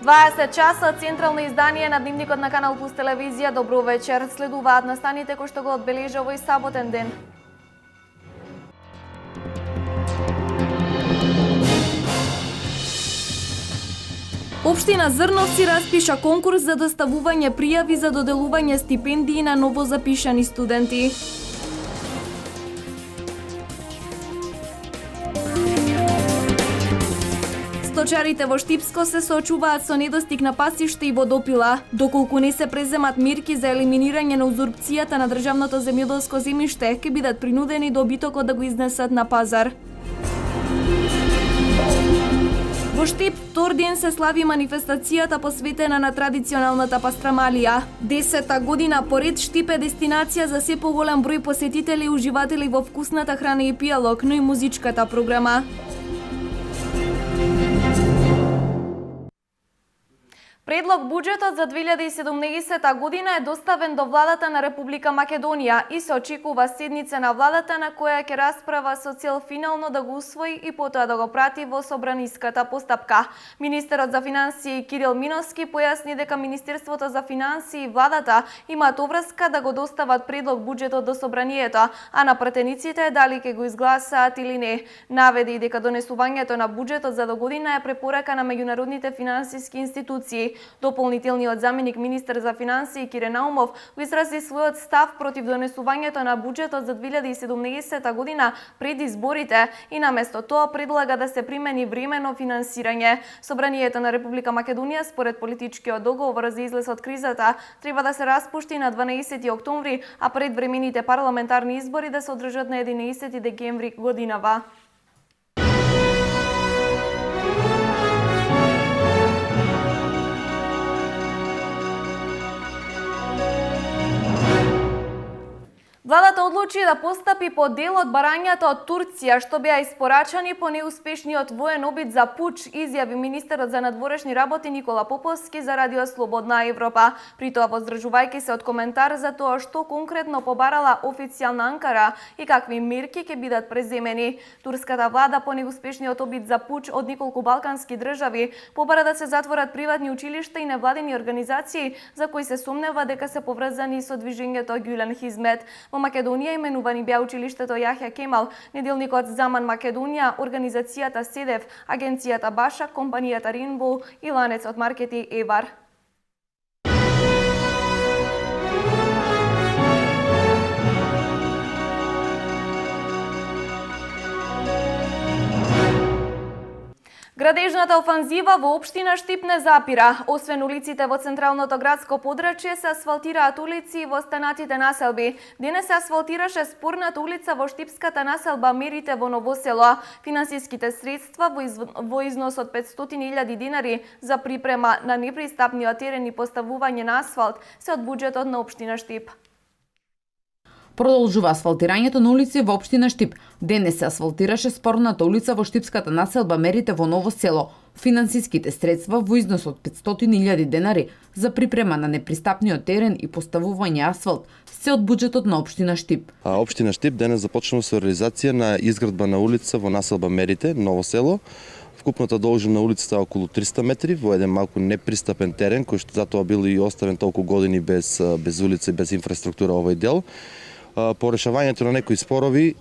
20 часа, централно издание на дневникот на Канал Плюс телевизија. Добро вечер. Следуваат настаните кои што го одбележа овој саботен ден. Општина Зрновци распиша конкурс за доставување пријави за доделување стипендии на новозапишани студенти. Сточарите во Штипско се соочуваат со недостиг на пасиште и водопила, доколку не се преземат мерки за елиминирање на узурпцијата на државното земјоделско земјиште, ќе бидат принудени добитокот да го изнесат на пазар. Во Штип, втор ден се слави манифестацијата посветена на традиционалната пастрамалија. 10-та година поред Штип е дестинација за се поголем број посетители и уживатели во вкусната храна и пијалок, но и музичката програма. Предлог буџетот за 2017 година е доставен до владата на Република Македонија и се очекува седница на владата на која ќе расправа со цел финално да го усвои и потоа да го прати во собраниската постапка. Министерот за финансии Кирил Миновски појасни дека Министерството за финансии и владата имаат обврска да го достават предлог буџетот до собранието, а на пратениците дали ќе го изгласаат или не. Наведе и дека донесувањето на буџетот за догодина е препорака на меѓународните финансиски институции. Дополнителниот заменик министер за финансии Кире Наумов го изрази својот став против донесувањето на буџетот за 2017 година пред изборите и наместо тоа предлага да се примени времено финансирање. Собранието на Република Македонија според политичкиот договор за излез од кризата треба да се распушти на 12 октомври, а предвремените парламентарни избори да се одржат на 11 декември годинава. Владата одлучи да постапи по дел од барањата од Турција, што беа испорачани по неуспешниот воен обид за пуч, изјави министерот за надворешни работи Никола Поповски за Радио Слободна Европа. При тоа воздржувајќи се од коментар за тоа што конкретно побарала официјална Анкара и какви мерки ќе бидат преземени. Турската влада по неуспешниот обид за пуч од неколку балкански држави побара да се затворат приватни училишта и невладини организации за кои се сомнева дека се поврзани со движењето Гюлен Хизмет. Во Македонија именувани беа училиштето Јахја Кемал, неделникот Заман Македонија, организацијата СЕДЕВ, агенцијата Баша, компанијата Ринбоу и ланецот маркети Евар. Градежната офанзива во општина Штип не запира. Освен улиците во централното градско подрачје, се асфалтираат улици и во останатите населби. Денес се асфалтираше спорната улица во штипската населба Мерите во Новосело. Финансиските средства во износ од 500.000 динари за припрема на непристапниот терен и поставување на асфалт се од буџетот на општина Штип. Продолжува асфалтирањето на улици во општина Штип. Денес се асфалтираше спорната улица во штипската населба Мерите во Ново Село. Финансиските средства во износ од 500.000 денари за припрема на непристапниот терен и поставување асфалт се од буџетот на општина Штип. Општина Штип денес започнува со реализација на изградба на улица во населба Мерите, Ново Село. Вкупната должина на улицата е околу 300 метри во еден малку непристапен терен, кој што затоа бил и оставен толку години без улица и без инфраструктура овој дел. По решавањето на некои спорови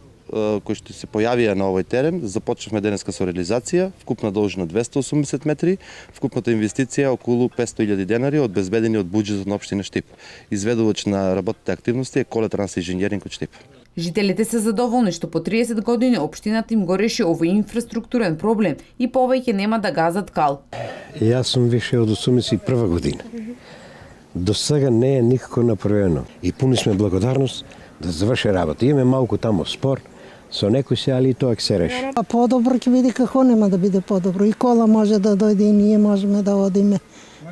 кои што се појавија на овој терен, започнавме денеска со реализација, вкупна должина 280 метри, вкупната инвестиција е околу 500.000 денари одбезбедени од буџетот на општина Штип. Изведувач на работните активности е Коле Трансинженеринг од Штип. Жителите се задоволни што по 30 години општината им го реши овој инфраструктурен проблем и повеќе нема да газат кал. Јас сум више од 81 година. До сега не е никако направено и пуни сме благодарност да заврши работа. Имаме малку тамо спор со некој се, али тоа ќе се реши. Подобро ќе биде, како нема да биде подобро. И кола може да дојде и ние можеме да одиме.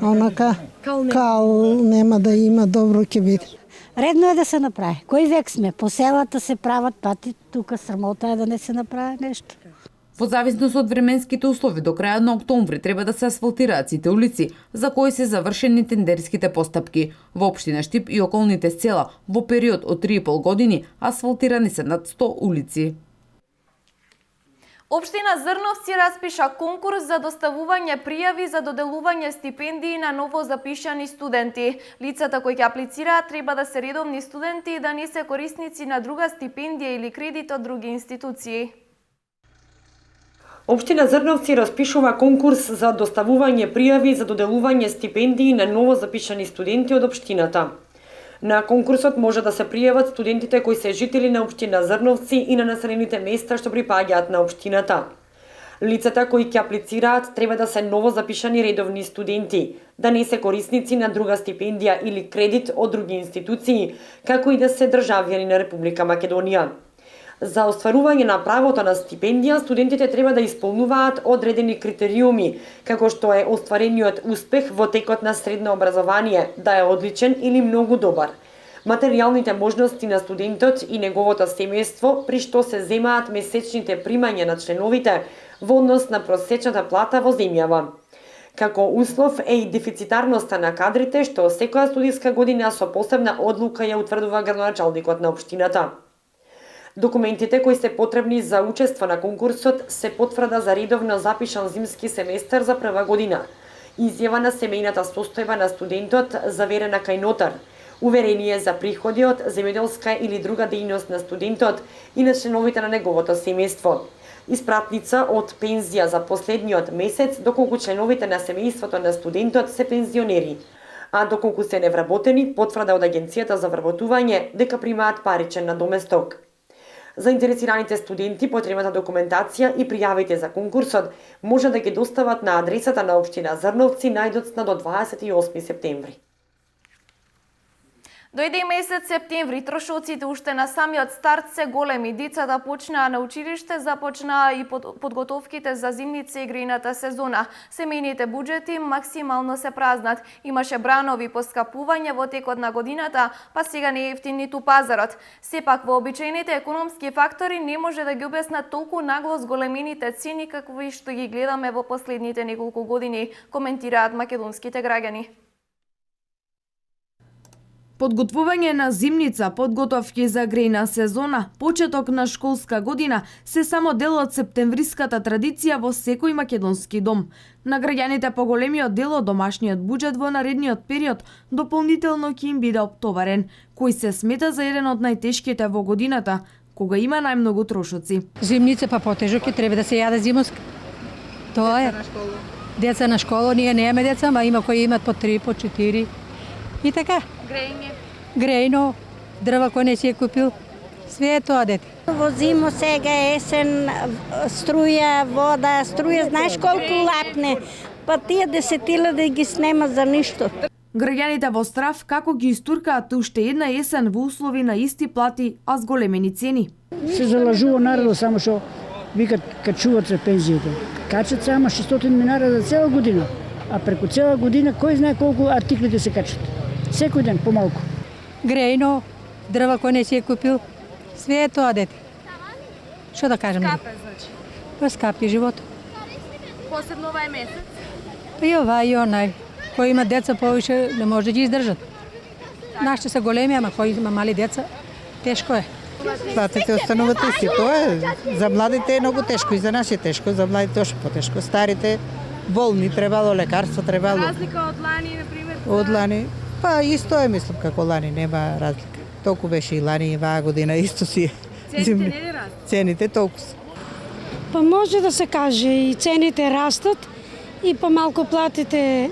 Онака кал нема да има, добро ќе биде. Редно е да се направи. Кој век сме? По селата се прават пати, тука срамота е да не се направи нешто. Во зависност од временските услови, до крајот на октомври треба да се асфалтираат сите улици за кои се завршени тендерските постапки. Во општина Штип и околните села во период од 3,5 години асфалтирани се над 100 улици. Општина Зрновци распиша конкурс за доставување пријави за доделување стипендии на ново запишани студенти. Лицата кои ќе аплицираат треба да се редовни студенти и да не се корисници на друга стипендија или кредит од други институции. Општина Зрновци распишува конкурс за доставување пријави за доделување стипендии на ново запишани студенти од општината. На конкурсот може да се пријават студентите кои се жители на општина Зрновци и на населените места што припаѓаат на општината. Лицата кои ќе аплицираат треба да се ново запишани редовни студенти, да не се корисници на друга стипендија или кредит од други институции, како и да се државјани на Република Македонија. За остварување на правото на стипендија, студентите треба да исполнуваат одредени критериуми, како што е остварениот успех во текот на средно образование, да е одличен или многу добар, материјалните можности на студентот и неговото семејство, при што се земаат месечните примања на членовите во однос на просечната плата во земјава. Како услов е и дефицитарноста на кадрите, што секоја студиска година со посебна одлука ја утврдува градоначалникот на општината. Документите кои се потребни за учество на конкурсот се потврда за редовно запишан зимски семестар за прва година, изјава на семејната состојба на студентот заверена кај нотар, уверение за приходи од земјоделска или друга дејност на студентот и на членовите на неговото семејство, испратница од пензија за последниот месец доколку членовите на семејството на студентот се пензионери, а доколку се невработени, потврда од Агенцијата за вработување дека примаат паричен надоместок. Заинтересираните студенти потребната документација и пријавите за конкурсот може да ги достават на адресата на општина Зрновци најдоцна до 28 септември. Дојде и месец септември, трошоците уште на самиот старт се големи. Децата почнаа на училиште, започнаа и подготовките за зимница и грејната сезона. Семејните буџети максимално се празнат. Имаше бранови поскапување во текот на годината, па сега не е ефтин ниту пазарот. Сепак вообичаените економски фактори не може да ги објаснат толку нагло зголемените цени какви што ги гледаме во последните неколку години, коментираат македонските граѓани. Подготвување на зимница, подготовки за грејна сезона, почеток на школска година се само дел од септемвриската традиција во секој македонски дом. На граѓаните поголемиот дел од домашниот буџет во наредниот период дополнително ќе им биде оптоварен, кој се смета за еден од најтешките во годината, кога има најмногу трошоци. Зимница па потежок ќе треба да се јаде зимоска. Тоа е. Деца на школа, ние немаме деца, ма има кои имат по 3, по 4. И така. Грејно, дрва кој не си е купил, све е тоа дете. Во зимо сега есен, струја, вода, знаеш колку лапне, па тие десетила да ги снема за ништо. Граѓаните во страв како ги истуркаат уште една есен во услови на исти плати, а зголемени цени. Се залажува народот само што викат качуваат се пензиите. Качат се ама 600 минара за цела година, а преку цела година кој знае колку артиклите се качат. Секој ден помалку. Грејно, дрва кој не си е купил, све е тоа дете. Што да кажем? Скапе, значи? Па скапи живот. Посебно овај месец? Па и ова и онај. Кој има деца повише не може да ги издржат. Нашите се големи, ама кој има мали деца, тешко е. Платите остануваат исти, тоа е. За младите е многу тешко и за нас е тешко, за младите още потешко. Старите болни требало лекарство, требало. Разлика од лани, например? Од лани, па исто е, мислам, како лани, нема разлика. Толку беше и лани, и ваа година, исто си е. Цените не ли растат? Цените толку се. Па може да се каже и цените растат и помалку платите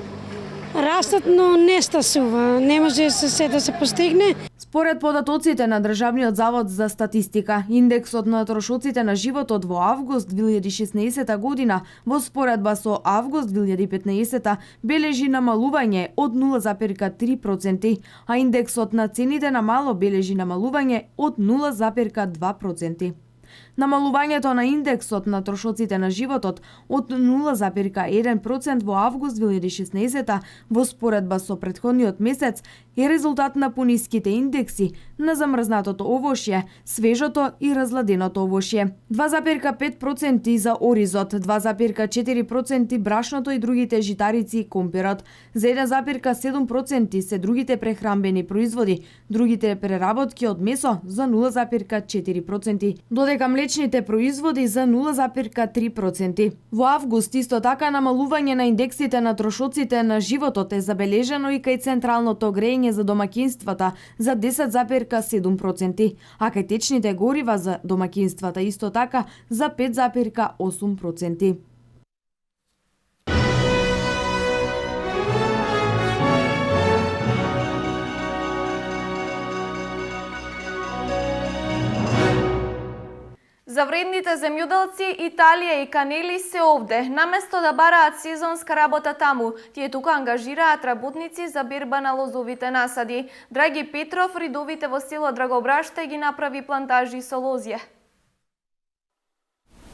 растат, но не стасува. Не може се да се постигне. Според податоците на Државниот завод за статистика, индексот на трошоците на животот во август 2016 година во споредба со август 2015 бележи намалување од 0,3%, а индексот на цените на мало бележи намалување од 0,2%. Намалувањето на индексот на трошоците на животот од 0,1% во август 2016 во споредба со претходниот месец е резултат на пониските индекси на замрзнатото овошје, свежото и разладеното овошје. 2,5% за оризот, 2,4% брашното и другите житарици и компирот, за 1,7% се другите прехрамбени производи, другите преработки од месо за 0,4%, додека млечните производи за 0,3%. Во август исто така намалување на индексите на трошоците на животот е забележано и кај централното грејење за домакинствата за 10,7%, а кај течните горива за домакинствата исто така за 5,8%. За вредните земјоделци, Италија и Канели се овде. Наместо да бараат сезонска работа таму, тие тука ангажираат работници за берба на лозовите насади. Драги Петров, ридовите во село Драгобраште ги направи плантажи со лозје.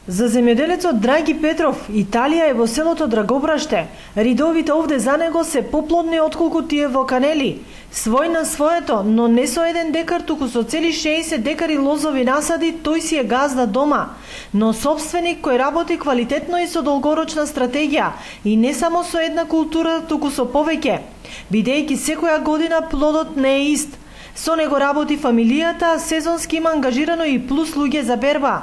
За земјоделецот Драги Петров, Италија е во селото Драгобраште. Ридовите овде за него се поплодни отколку тие во Канели. Свој на своето, но не со 1 декар, туку со цели 60 декари лозови насади, тој си е газда дома. Но собственик кој работи квалитетно и со долгорочна стратегија. И не само со една култура, туку со повеќе. Бидејќи секоја година плодот не е ист. Со него работи фамилијата, сезонски има ангажирано и плюс луѓе за берба.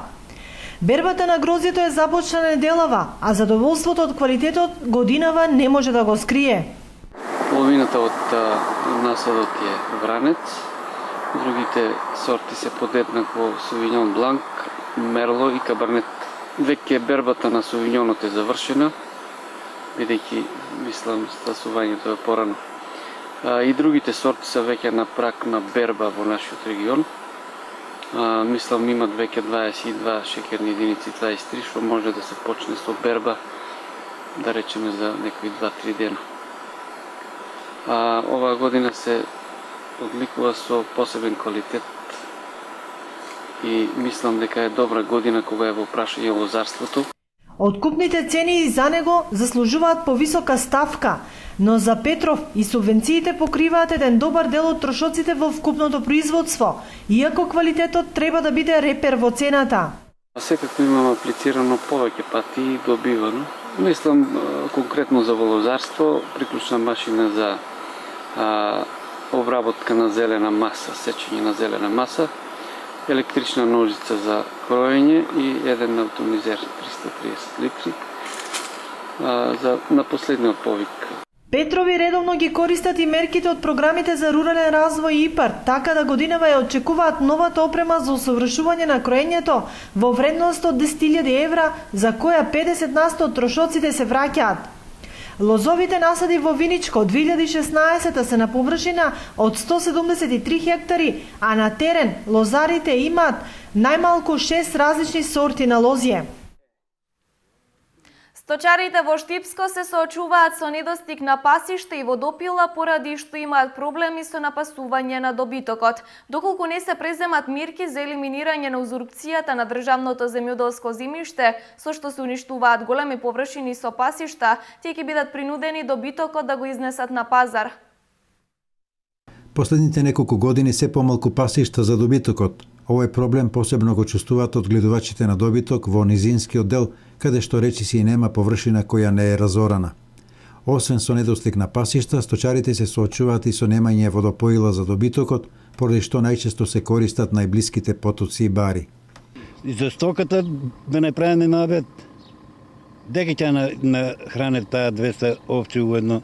Бербата на грозјето е започна неделава, а задоволството од квалитетот годинава не може да го скрие. Половината од насадот е вранец, другите сорти се подеднакво Сувињон Бланк, Мерло и Кабарнет. Веќе бербата на Сувињонот е завршена, бидејќи мислам стасувањето е порано. И другите сорти се веќе на прак на берба во нашиот регион. Мислам имат веќе 22 шекерни единици, 23, што може да се почне со берба, да речеме за некои 2-3 дена. Оваа година се одликува со посебен квалитет и мислам дека е добра година кога е во прашање лозарството. Откупните цени и за него заслужуваат повисока ставка, но за Петров и субвенциите покриваат еден добар дел од трошоците во вкупното производство, иако квалитетот треба да биде репер во цената. Секако имам аплицирано повеќе пати и добивано. Мислам конкретно за лозарство, приклучна машина за обработка на зелена маса, сечење на зелена маса, електрична ножица за кроење и еден автомизер 330 литри на последниот повик. Петрови редовно ги користат и мерките од програмите за рурален развој и ИПАР, така да годинава ја очекуваат новата опрема за усовршување на кроењето во вредност од 10.000 евра, за која 50% од трошоците се враќаат. Лозовите насади во Виничко од 2016 се на површина од 173 хектари, а на терен лозарите имаат најмалку 6 различни сорти на лозје. Сточарите во Штипско се соочуваат со недостиг на пасишта и водопила поради што имаат проблеми со напасување на добитокот. Доколку не се преземат мерки за елиминирање на узурпцијата на државното земјоделско земјиште, со што се уништуваат големи површини со пасишта, тие ќе бидат принудени добитокот да го изнесат на пазар. Последните неколку години се помалку пасишта за добитокот. Овој проблем посебно го чувствуваат одгледувачите на добиток во низинскиот дел, каде што речиси и нема површина која не е разорана. Освен со недостиг на пасишта, сточарите се соочуваат и со немање водопоила за добитокот, поради што најчесто се користат најблиските потоци и бари. И за стоката да не правиме набед. Дека ќе на хранет таа 200 овци уедно.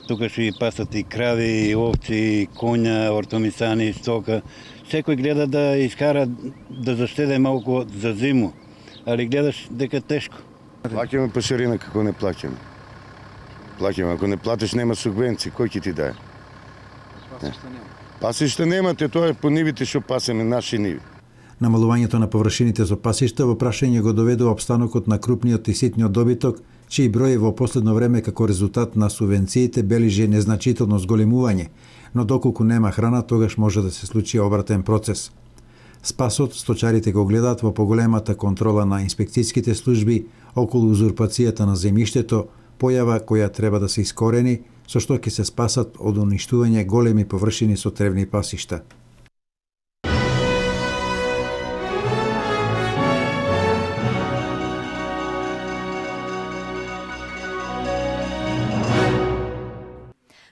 Тука што и пасат и крави, и овци, и коња, ортомисани, стока. Секој гледа да искара да заштеде малку за зиму, али гледаш дека тешко. Плаќаме пашарина како не плаќаме. Плаќаме, ако не платиш нема субвенции, кој ќе ти даде? Пасишта нема. Пасишта немате, тоа е по нивите што пасеме, наши ниви. Намалувањето на површините со пасишта во прашање го доведува обстанокот на крупниот и ситниот добиток, чиј број во последно време како резултат на субвенциите бележи незначително зголемување, но доколку нема храна, тогаш може да се случи обратен процес. Спасот сточарите го гледаат во поголемата контрола на инспекцијските служби околу узурпацијата на земјиштето, појава која треба да се искорени, со што ќе се спасат од уништување големи површини со тревни пасишта.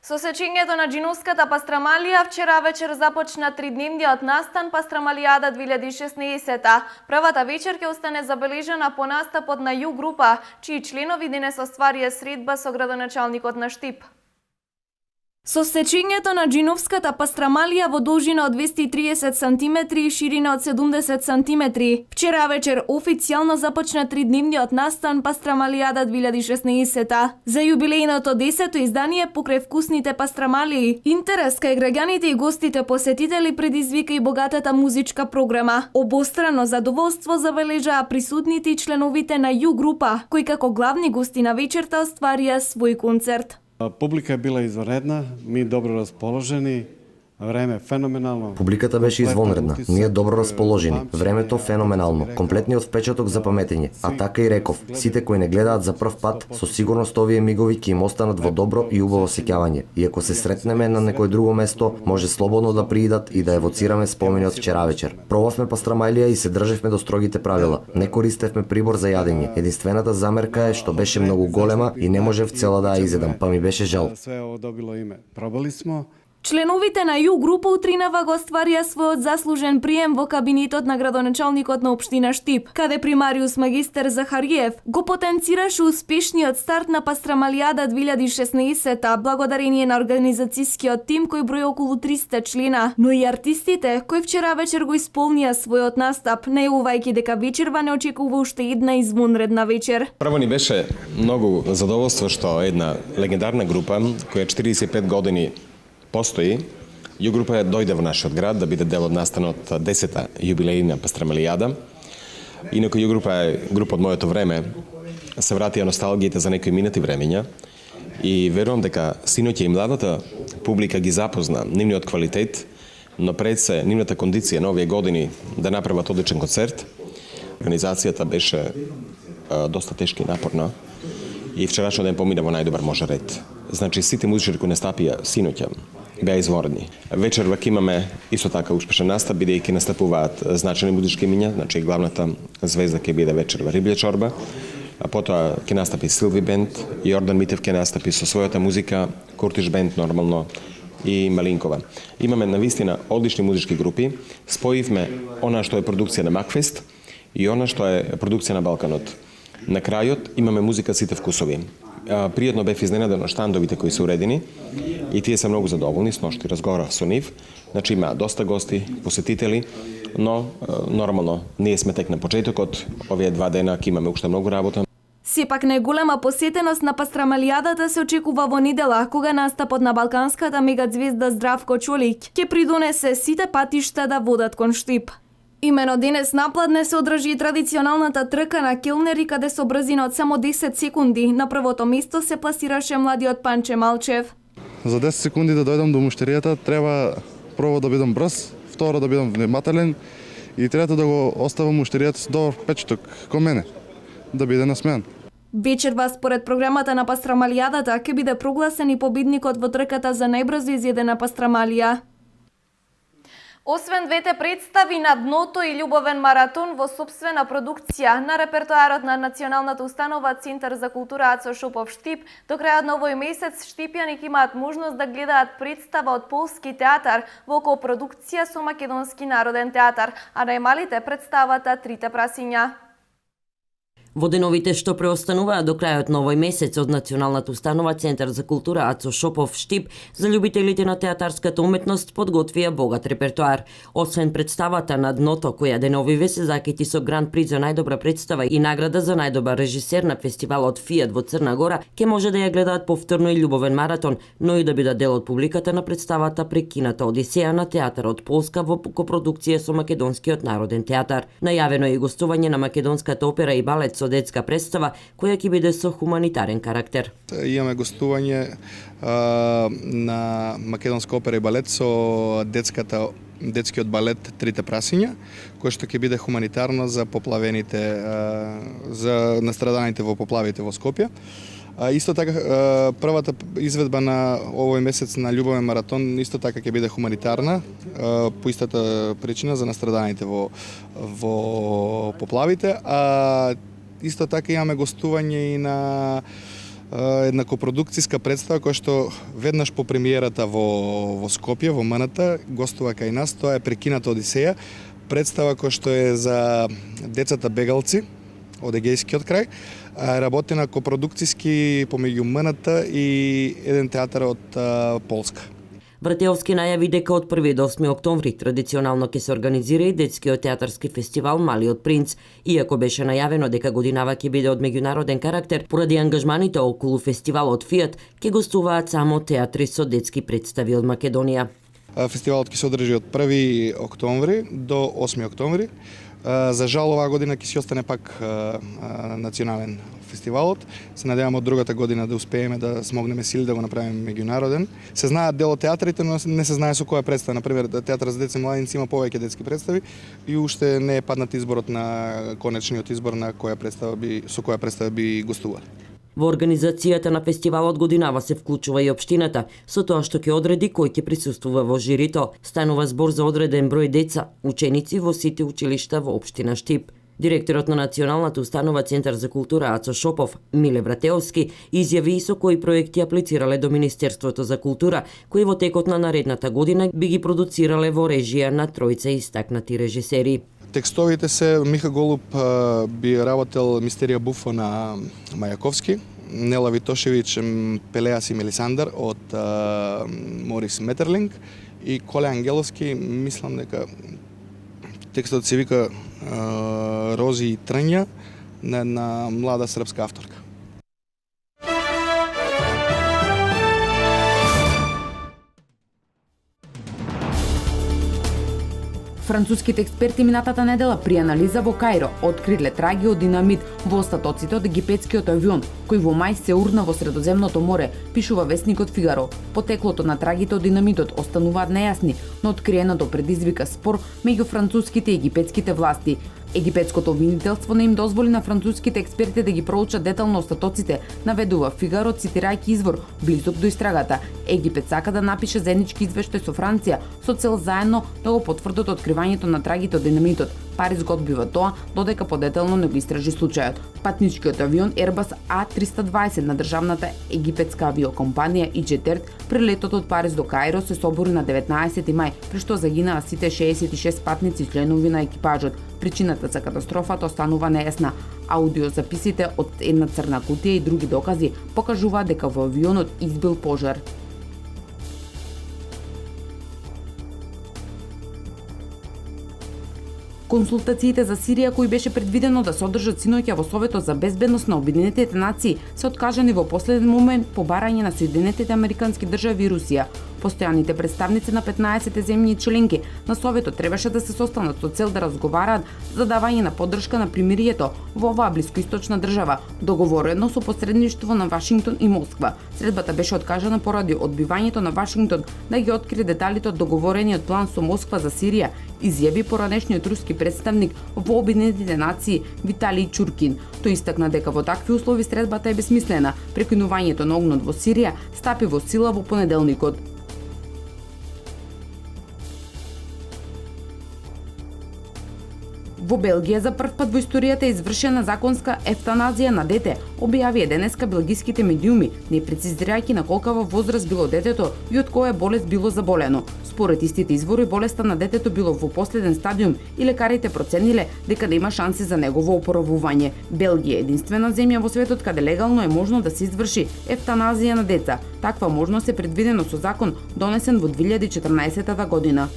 Со сечењето на Джиновската пастрамалија вчера вечер започна тридневниот настан Пастрамалијада 2016. Првата вечер ќе остане забележана по настапот на Ю група, чии членови денес остварија средба со градоначалникот на Штип. Со сечењето на Джиновската пастрамалија во должина од 230 см и ширина од 70 см, вчера вечер официјално започна тридневниот настан Пастрамалијада 2016 за јубилејното 10-то издание покрај вкусните пастрамалии. Интерес кај граѓаните и гостите посетители предизвика и богатата музичка програма. Обострано задоволство забележаа присутните и членовите на Ю група, кои како главни гости на вечерта остварија свој концерт. Публика била извонредна, ми добро расположени, време феноменално. Публиката беше извонредна, ние добро расположени, времето феноменално, комплетниот впечаток за паметење. А така и реков, сите кои не гледаат за прв пат, со сигурност овие мигови ќе им останат во добро и убаво сеќавање. И ако се сретнеме на некој друго место, може слободно да приидат и да евоцираме спомени од вчера вечер. Пробавме пастрамалија и се држевме до строгите правила. Не користевме прибор за јадење. Единствената замерка е што беше многу голема и не можев цела да ја изедам, па ми беше жал. Све одобило име. Пробали смо. Членовите на Ю група утринава го остварија својот заслужен прием во кабинетот на градоначалникот на општина Штип, каде примариус магистер Захариев го потенцираше успешниот старт на Пастрамалијада 2016 благодарение на организацијскиот тим кој брои околу 300 члена, но и артистите кои вчера вечер го исполнија својот настап, најавувајќи дека вечерва не очекува уште една извонредна вечер. Прво ни беше многу задоволство што една легендарна група која 45 години постои, Ю група дојде во нашиот град да биде дел од настанот 10-та јубилејна Пастрамалијада. Инаку Ю група е група од моето време, се вратија носталгиите за некои минати времења и верувам дека синоќа и младата публика ги запозна нивниот квалитет, но пред се нивната кондиција на овие години да направат одличен концерт. Организацијата беше доста тешка и напорна и вчерашниот ден помина во најдобар може ред. Значи сите музичари кои настапија синоќа беа извонредни. Вечерва ќе имаме исто така успешен настап, бидејќи настапуваат значајни музички имиња, значи главната звезда ќе биде вечерва Риблја чорба, а потоа ќе настапи Силви бенд, Јордан Митев ќе настапи со својата музика, Куртиш бенд нормално и Малинкова. Имаме навистина одлични музички групи, споивме она што е продукција на Макфест и она што е продукција на Балканот. На крајот имаме музика сите вкусови. Пријатно бев изненаден од штандовите кои се уредени и тие се многу задоволни, сношти разговарав со нив. Значи има доста гости, посетители, но нормално ние сме тек на почетокот, овие 2 дена ќе имаме уште многу работа. Сепак најголема посетеност на Пастрамалијадата се очекува во недела, кога настапот на балканската мегазвезда Здравко Чолик ќе придонесе сите патишта да водат кон Штип. Имено денес напладне се одржи и традиционалната трка на келнери, каде со брзина од само 10 секунди на првото место се пласираше младиот Панче Малчев. За 10 секунди да дојдам до муштеријата треба прво да бидам брз, второ да бидам внимателен и трето да го оставам муштеријата со добар впечаток кон мене, да биде насмеан. Вечерва според програмата на Пастрамалијадата ќе биде прогласен и победникот во трката за најбрзо изедена пастрамалија. Освен двете представи на дното и љубовен маратон во сопствена продукција на репертоарот на Националната установа Центар за култура Ацо Шопов Штип, до крајот на овој месец штипјани ќе имаат можност да гледаат представа од полски театар во копродукција со Македонски народен театар, а најмалите представата Трите прасиња. Во деновите што преостануваат до крајот на овој месец од Националната установа Центар за култура Ацо Шопов Штип, за љубителите на театарската уметност подготвија богат репертоар. Освен представата на дното, која деновиве се закити со Гран При за најдобра представа и награда за најдобар режисер на фестивалот Фијат во Црна Гора, ќе може да ја гледаат повторно и љубовен маратон, но и да бидат дел од публиката на представата Прекината Одисеја на театарот Полска во копродукција со Македонскиот народен театар. Најавено е и гостување на македонската опера и балет со детска представа, која ќе биде со хуманитарен карактер. Имаме гостување на македонска опера и балет со детскиот балет Трите прасиња, кој што ќе биде хуманитарно за поплавените, за настраданите во поплавите во Скопје. Исто така првата изведба на овој месец на Љубовен маратон исто така ќе биде хуманитарна по истата причина за настраданите во поплавите, а исто така имаме гостување и на една копродукцијска представа која што веднаш по премиерата во Скопје, во МНТ, гостува кај нас, тоа е Прекината Одисеја, представа која што е за децата бегалци од Егејскиот крај, работена копродукцијски помеѓу МНТ и еден театар од Полска. Вратеовски најави дека од 1 до 8 октомври традиционално ќе се организира и детскиот театарски фестивал Малиот принц, иако беше најавено дека годинава ќе биде од меѓународен карактер, поради ангажманите околу фестивалот Фијат ќе гостуваат само театри со детски представи од Македонија. Фестивалот ќе се одржи од 1 октомври до 8 октомври. За жал оваа година ќе си остане пак национален фестивалот. Се надевам од другата година да успееме да смогнеме сили да го направиме меѓународен. Се знаат дел од театрите, но не се знае со која представа. Например, театарот за деца и младинци има повеќе детски представи и уште не е паднат изборот на конечниот избор на со која представа би гостувале. Во организацијата на фестивалот годинава се вклучува и општината, со тоа што ќе одреди кој ќе присуствува во жирито. Станува збор за одреден број деца, ученици во сите училишта во општина Штип. Директорот на Националната установа Центар за култура Ацо Шопов, Миле Вратеовски, изјави и со кои проекти аплицирале до Министерството за култура, кои во текот на наредната година би ги продуцирале во режија на тројца истакнати режисери. Текстовите се Миха Голуб би работел Мистерија Буфо на Мајаковски, Нела Витошевиќ Пелеас и Мелисандар од Морис Метерлинг и Коле Ангеловски, мислам дека текстот се вика Рози и трња на млада српска авторка. Француските експерти минатата недела при анализа во Кајро откриле траги од динамит во остатоците од египетскиот авион, кој во мај се урна во Средоземното море, пишува весникот Фигаро. Потеклото на трагите од динамитот остануваат нејасни, но откриеното предизвика спор меѓу француските и египетските власти. Египетското обвинителство не им дозволи на француските експерти да ги проучат детално остатоците, наведува Фигаро цитирајќи извор близок до истрагата. Египет сака да напише заеднички извештај со Франција со цел заедно да го потврдат откривањето на трагите од динамитот. Париз го одбива тоа, додека подетелно не го истражи случајот. Патничкиот авион Airbus A320 на државната египетска авиокомпанија EJet при летот од Париз до Кајро се собори на 19 мај, при што загинаа сите 66 патници членови на екипажот. Причината за катастрофата останува нејасна. Аудиозаписите од една црна кутија и други докази покажуваат дека во авионот избил пожар. Консултациите за Сирија кои беше предвидено да се одржат синоќа во Советот за безбедност на Обединетите нации се откажани во последен момент по барање на Соединетите Американски држави и Русија. Постојаните представници на 15 земји и членки на Советот требаше да се состанат со цел да разговараат за давање на поддршка на примирието во оваа блискоисточна држава, договорено со посредништво на Вашингтон и Москва. Средбата беше откажана поради одбивањето на Вашингтон да ги открие деталите од договорениот план со Москва за Сирија, изјави поранешниот руски представник во Обединетите нации Виталий Чуркин. Тој истакна дека во такви услови средбата е бесмислена. Прекинувањето на огнот во Сирија стапи во сила во понеделникот. Во Белгија за прв пат во историјата е извршена законска евтаназија на дете, објавија денеска белгиските медиуми, не прецизирајќи на колкава возраст било детето и од која болест било заболено. Според истите извори, болеста на детето било во последен стадиум и лекарите процениле дека нема шанси за негово опоравување. Белгија е единствена земја во светот каде легално е можно да се изврши евтаназија на деца. Таква можност е предвидено со закон донесен во 2014 година.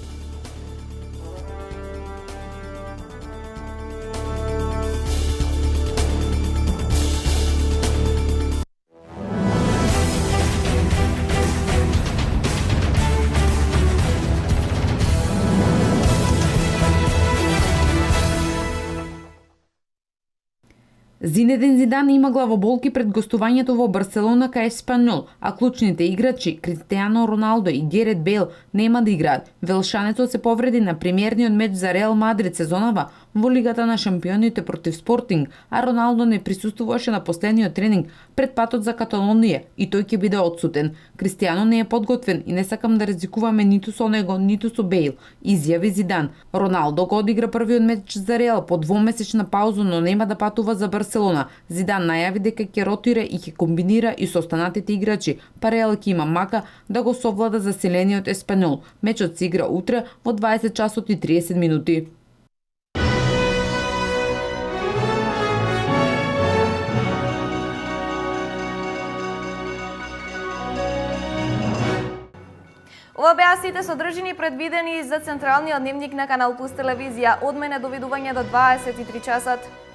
Зинедин Зидан има главоболки пред гостувањето во Барселона кај Еспаньол, а клучните играчи Кристијано Роналдо и Герет Бейл нема да играат. Велшанецот се повреди на премиерниот меч за Реал Мадрид сезонава во Лигата на шампионите против Спортинг, а Роналдо не присуствуваше на последниот тренинг пред патот за Каталонија и тој ќе биде отсутен. Кристијано не е подготвен и не сакам да ризикуваме ниту со него, ниту со Бейл, изјави Зидан. Роналдо го одигра првиот меч за Реал по двомесечна пауза, но нема да патува за Барселона. Зидан најави дека ќе ротира и ќе комбинира и со останатите играчи, па Реал ќе има мака да го совлада заселениот Еспаньол. Мечот се игра утре во 20 часот и 30 минути. Ова беа сите содржини предвидени за централниот дневник на Канал Плюс телевизија. Од мене довидување до 23 часот.